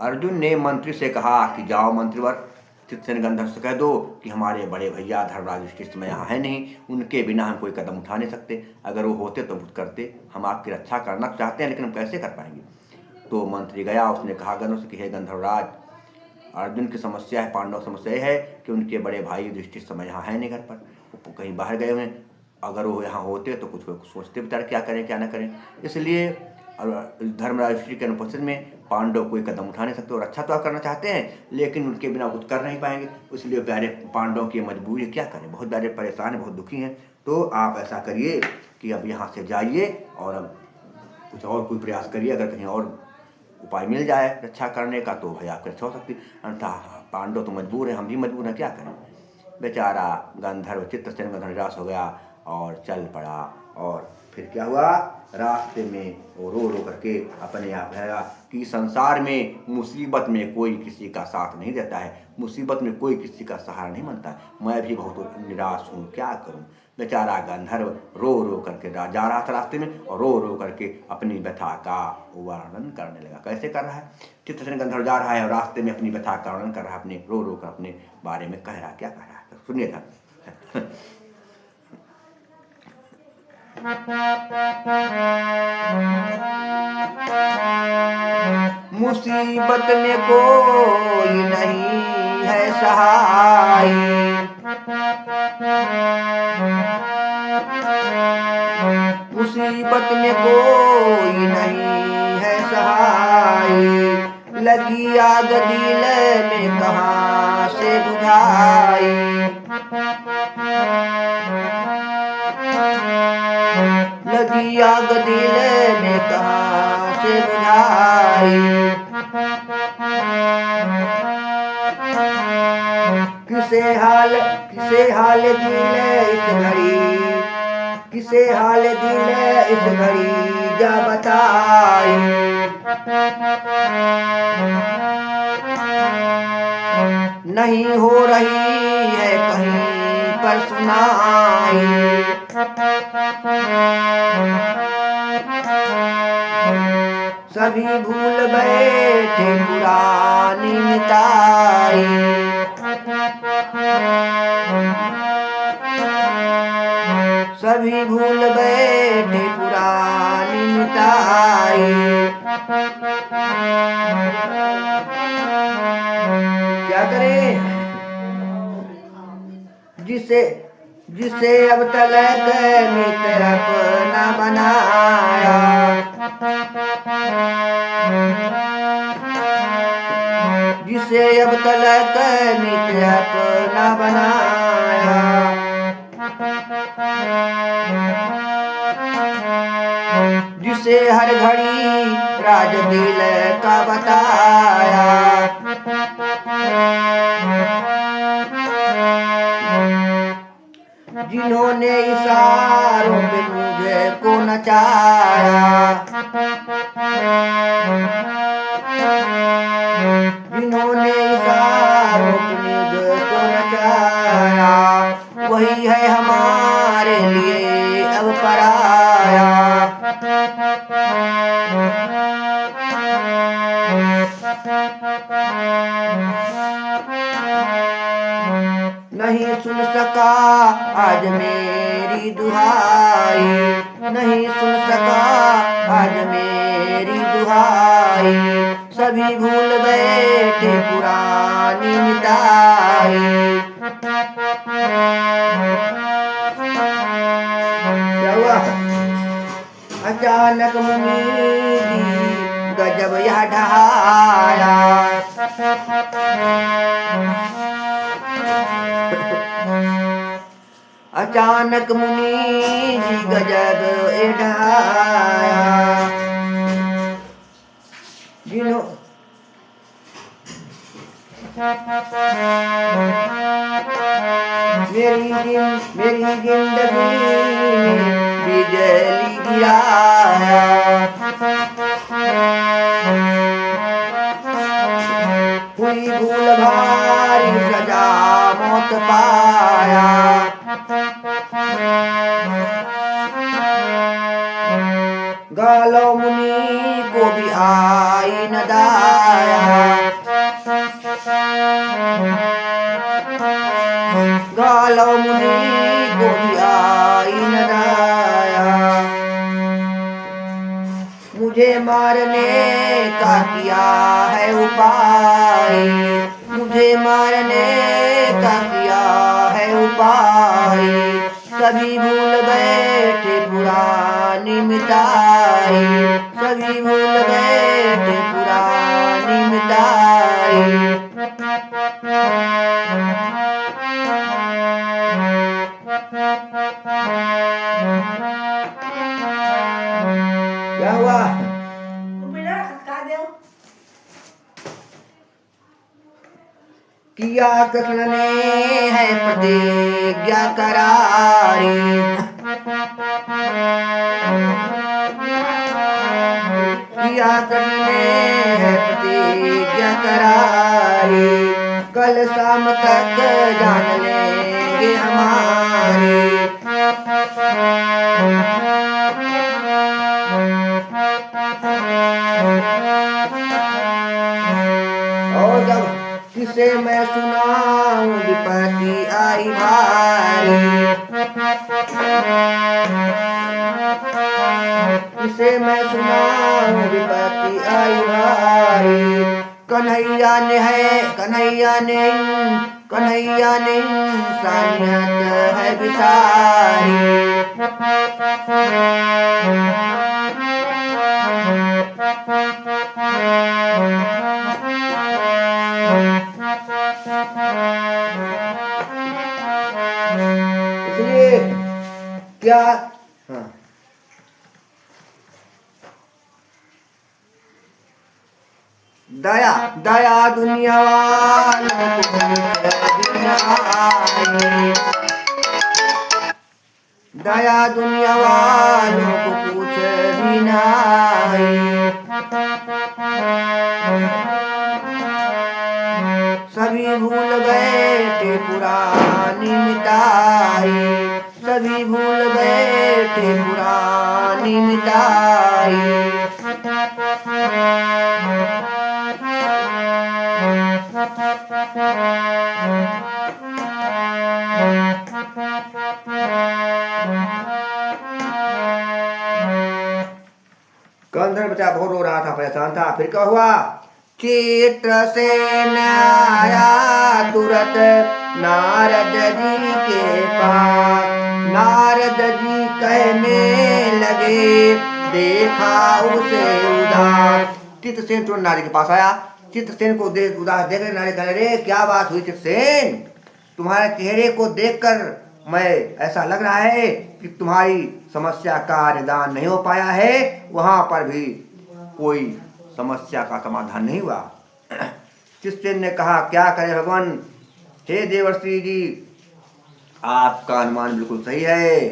अर्जुन ने मंत्री से कहा कि जाओ मंत्रीवर, चित्रसेन गंधर्व से कह दो कि हमारे बड़े भैया धर्मराज युधिष्ठिर इस समय यहाँ है नहीं, उनके बिना हम कोई कदम उठा नहीं सकते। अगर वो होते तो कुछ करते, हम आपकी रक्षा करना चाहते हैं लेकिन हम कैसे कर पाएंगे। तो मंत्री गया, उसने कहा गंधर्व से कि हे गंधर्वराज, अर्जुन की समस्या है, पांडव की समस्या यह है कि उनके बड़े भाई युधिष्ठिर इस समय यहाँ है नहीं घर पर, वो कहीं बाहर गए हुए हैं। अगर वो यहाँ होते तो कुछ सोचते बेचारे क्या करें क्या ना करें। इसलिए धर्मराज युधिष्ठिर के अनुपस्थिति में पांडव कोई कदम उठा नहीं सकते और अच्छा तो करना चाहते हैं लेकिन उनके बिना कुछ कर नहीं पाएंगे। इसलिए प्यारे पांडवों की मजबूरी क्या करें, बहुत प्यारे परेशान हैं, बहुत दुखी हैं। तो आप ऐसा करिए कि अब यहाँ से जाइए और अब कुछ और कोई प्रयास करिए, अगर कहीं और उपाय मिल जाए रक्षा करने का तो भाई आपकी रक्षा हो सकती, अन्यथा पांडव तो मजबूर है, हम भी मजबूर हैं, क्या करें। बेचारा गंधर्व चित्रसेन गंधर्व निराश हो गया और चल पड़ा। और फिर क्या हुआ, रास्ते में वो रो रो करके अपने आप है कि संसार में मुसीबत में कोई किसी का साथ नहीं देता है, मुसीबत में कोई किसी का सहारा नहीं बनता है, मैं भी बहुत निराश हूँ, क्या करूँ। बेचारा गंधर्व रो रो करके जा रहा था रास्ते में और रो रो करके अपनी व्यथा का वर्णन करने लगा। कैसे कर रहा है, चित्रसेन गंधर्व जा रहा है और रास्ते में अपनी व्यथा का वर्णन कर रहा है, अपने रो रो कर अपने बारे में कह रहा, क्या कह रहा है सुनिए था। मुसीबत में कोई नहीं है सहाय, मुसीबत में कोई नहीं है सहाय, लगी आग दिल में कहाँ से बुझाई, लगी आग दिल में कहाँ से बुझाई, किसे हाल दिल इस घड़ी, किसे हाल दिल इस घड़ी जा बताई, नहीं हो रही है कहीं पर सुनाई, सभी भूल बैठे पुरानी मिताई, सभी भूल बैठे पुरानी मिताई, क्या करें। जिसे अब तलक मित्र अपना बनाया, जिसे अब तलक मित्र अपना बनाया, जिसे हर घड़ी राज दिल का बताया, जिन्होंने इशारों पे मुझे को नचाया, जिन्होंने इशारों पे मुझे को नचाया, वही है हमारे लिए अब पराया, नहीं सुन सका आज मेरी दुहाई, नहीं सुन सका आज मेरी दुहाई, सभी भूल बैठे पुरानी मिताई, क्या हुआ। अचानक मुनि जी गजब यह ढहाया, अचानक मुनि जी गजब ढहाया, मेरी जिंदगी में बिजली गिराया, हुई भूल भारी सजा मौत पाया, गालो मुनि को भी आई न दाया, गालो मुनि को भी आई न दाया। मुझे मारने का किया है उपाय, मुझे मारने का किया है उपाय, सभी भूल बैठे पुरानी मिताई, सभी भूल बैठे पुरानी मिताई। क्या हुआ? किया कृष्ण ने है प्रतिज्ञा करारी, किया कृष्ण ने है प्रतिज्ञा करारी, कल शाम तक जान लेंगे हमारी। और जब किसे मैं सुनाऊं विपत्ति आई भारी, किसे मैं सुनाऊं विपत्ति आई भारी। कन्हैया ने है कन्हैया ने इंसानियत है बिसारी। इसलिए क्या दया दया दुनिया वालों को दया दुनिया वालों को कुछ भी नहीं, सभी भूल बैठे पुरानी मिताई, सभी भूल बैठे पुरानी मिताई। कंधर बच्चा बहुत रो रहा था, परेशान था। फिर क्या हुआ? चित्रसेन आया तुरंत नारद जी के पास, नारद जी कहने लगे देखा उसे उदास। चित्रसेन तुरंत नारद के पास आया, चित्रसेन को उदास देख रहे नारद कहने लगे क्या बात हुई चित्रसेन, तुम्हारे चेहरे को देखकर मैं ऐसा लग रहा है कि तुम्हारी समस्या का निदान नहीं हो पाया है, वहां पर भी कोई समस्या का समाधान नहीं हुआ। चित्रसेन ने कहा क्या करें भगवान, हे देवर्षि जी आपका अनुमान बिल्कुल सही है।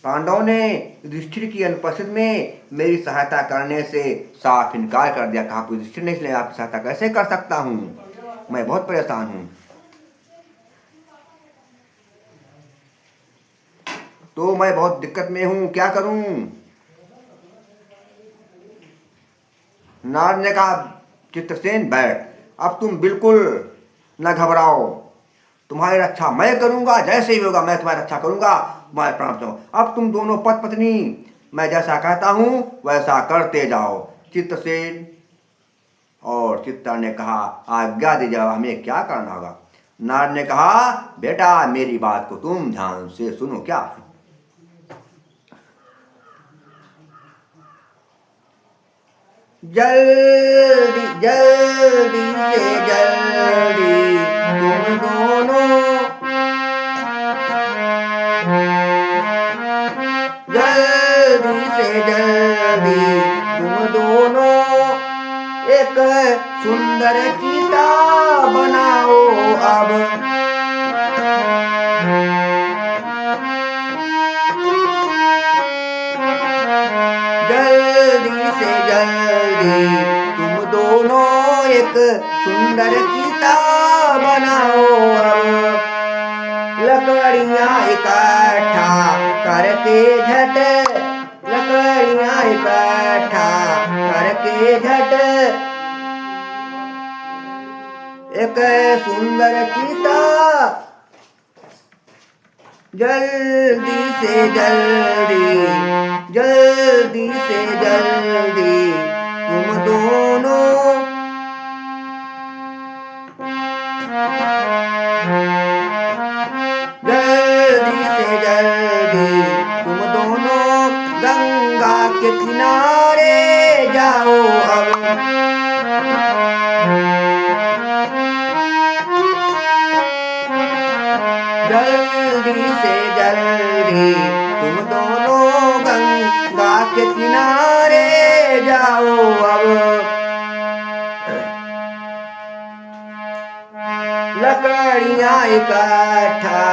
पांडवों ने युधिष्ठिर की अनुपस्थिति में मेरी सहायता करने से साफ इनकार कर दिया। कहा युधिष्ठिर ने इसलिए आपकी सहायता कैसे कर सकता हूँ, मैं बहुत परेशान हूँ। तो मैं बहुत दिक्कत में हूँ, क्या करूँ? नारद ने कहा चित्रसेन बैठ, अब तुम बिल्कुल न घबराओ, तुम्हारी रक्षा मैं करूंगा, जैसे ही होगा मैं तुम्हारी रक्षा करूंगा, मैं प्राण दूंगा। अब तुम दोनों पति पत्नी मैं जैसा कहता हूं वैसा करते जाओ। चित्रसेन और चित्रा ने कहा आज्ञा दीजिए, हमें क्या करना होगा? नारद ने कहा बेटा मेरी बात को तुम ध्यान से सुनो। क्या? जल्दी जल्दी से जल्दी तुम दोनों, जल्दी से जल्दी तुम दोनों एक सुंदर चीता बनाओ अब। जल्दी से जल्दी तुम दोनों एक सुंदर चीता बनाओ अब। लकड़ियां इकट्ठा करके झट इकट्ठा करके झट एक सुंदर चीता जल्दी से जल्दी जल्दी से जल्दी तुम दोनों जल्दी से जल्दी तुम दोनों गंगा के किनारे जाओ अब जल्दी से जल्दी तुम दोनों गंगा के किनारे जाओ अब लकड़ियां इकट्ठा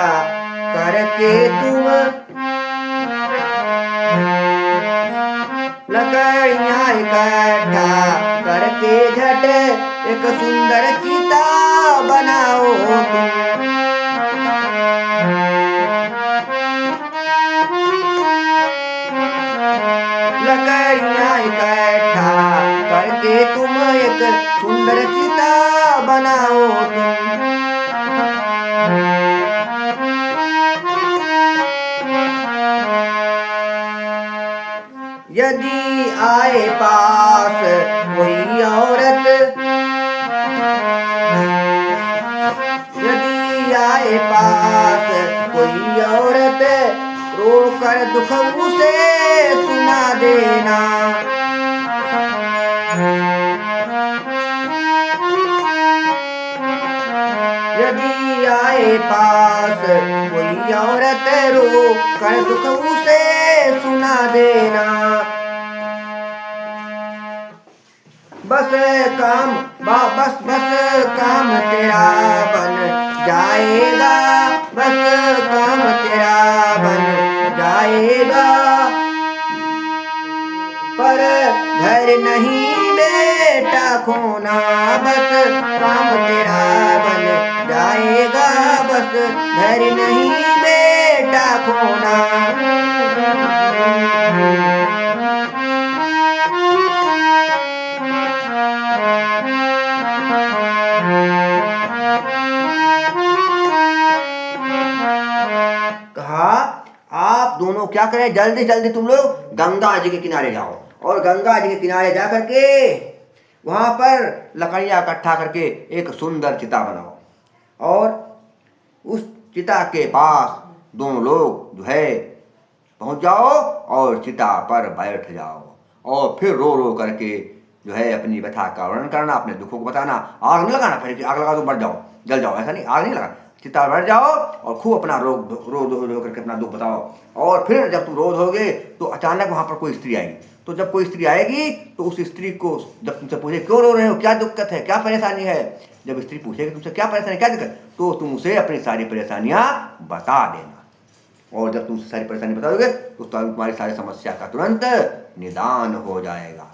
करके तुम लकड़ियां इकट्ठा करके झट एक सुंदर चीता बनाओ तुम लकड़ियां इकट्ठा करके तुम एक सुंदर चीता बनाओ तुम यदि आए पास कोई औरत यदि आए पास कोई औरत रोकर दुख उसे सुना देना यदि आए पास कोई औरत रोकर दुख उसे सुना देना बस काम बस काम तेरा बन जाएगा बस काम तेरा बन जाएगा पर घर नहीं बेटा खोना बस काम तेरा बन जाएगा बस घर नहीं बेटा खोना कहा आप दोनों क्या करें जल्दी जल्दी तुम लोग गंगा जी के किनारे जाओ और गंगा जी के किनारे जा करके वहां पर लकड़ियां इकट्ठा करके एक सुंदर चिता बनाओ और उस चिता के पास दोनों लोग जो है पहुंच जाओ और चिता पर बैठ जाओ और फिर रो रो करके जो है अपनी व्यथा का वर्णन करना अपने दुखों को बताना आग नहीं लगाना फिर आग लगा तो मर जाओ जल जाओ ऐसा नहीं आग नहीं लगाना चिता बैठ जाओ और खूब अपना रो रो करके अपना दुख बताओ और फिर जब तुम रो धोगे तो अचानक वहां पर कोई स्त्री आएगी तो जब कोई स्त्री आएगी तो उस स्त्री को जब तुमसे पूछे क्यों रो रहे हो क्या दिक्कत है क्या परेशानी है जब स्त्री पूछेगी तुमसे क्या परेशानी क्या दिक्कत तो तुम उसे अपनी सारी परेशानियां बता देना और जब तुम सारी परेशानी बताओगे तो तुम्हारी सारी समस्या का तुरंत निदान हो जाएगा।